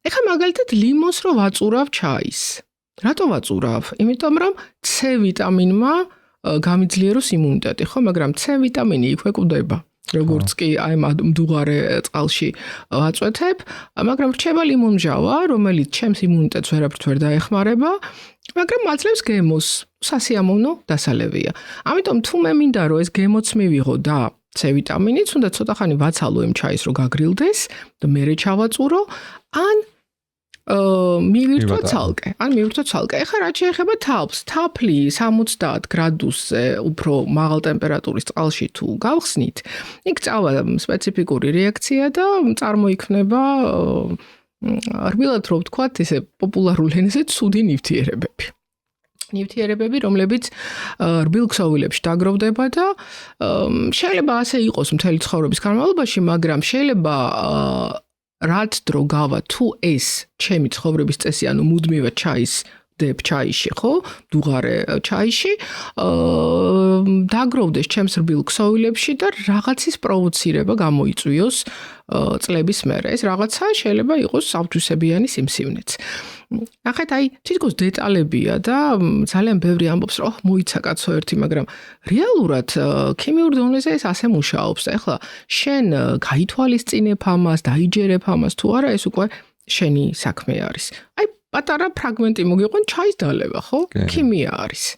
ეხლა მაგალითად ლიმონს რო ვაწურავ ჩაის. რატო ვაწურავ? იმიტომ რომ C ვიტამინმა გამიძლიეროს იმუნიტეტი, ხო, მაგრამ C ვიტამინი იქვე კვდება. როგორც კი აი მდუღარე წყალში ვაწვეთებ, მაგრამ რჩება ლიმონჟავა, რომელიც ჩემს იმუნიტეტს ვერაფრით ვერ დაეხმარება, მაგრამ მაძლევს გემოს, სასიამოვნო დასალევია. ამიტომ თუ მე მინდა რომ ეს გემოც მივიღო და C ვიტამინიც, უნდა ცოტა ხანი ვაცალო იმ ჩაის რომ გაგრილდეს და მერე ჩავაწურო, ან მივირთვა ცალკე. ეხლა რაც შეეხება თავს, თაფლი 70 გრადუსზე უფრო მაღალ ტემპერატურის წყალში თუ გავხსნით, იქ წავა სპეციფიკური რეაქცია და წარმოიქმნება რბილად რო ვთქვათ, ესე პოპულარულ ენაზე ცუდი ნივთიერებები. ნივთიერებები, რომლებიც რბილ ქსოვილებში დაგროვდება და შეიძლება ასე იყოს მთელი ცხოვრების განმავლობაში, მაგრამ შეიძლება რაც დრო გავა თუ ეს ჩემი ცხოვრების წესი, ანუ მუდმივად ჩაის დებ ჩაიში, ხო? მდუღარე ჩაიში, დაგროვდეს ჩემს რბილ ქსოვილებში და რაღაცის პროვოცირება გამოიწვიოს წლების მერე. ეს რაღაცა შეიძლება იყოს ავთვისებიანი სიმსივნეც. ნახეთ, აი, თითქოს დეტალებია და ძალიან ბევრი ამბობს, რომ მოიცა კაცო ერთი, მაგრამ რეალურად ქიმიურ დონეზე ეს ასე მუშაობს. ეხლა შენ გაითვალისწინებ ამას, დაიჯერებ ამას თუ არა, ეს უკვე შენი საქმე არის. აი, პატარა ფრაგმენტი მოგიყვან ჩაის დალევა, ხო? ქიმია არის.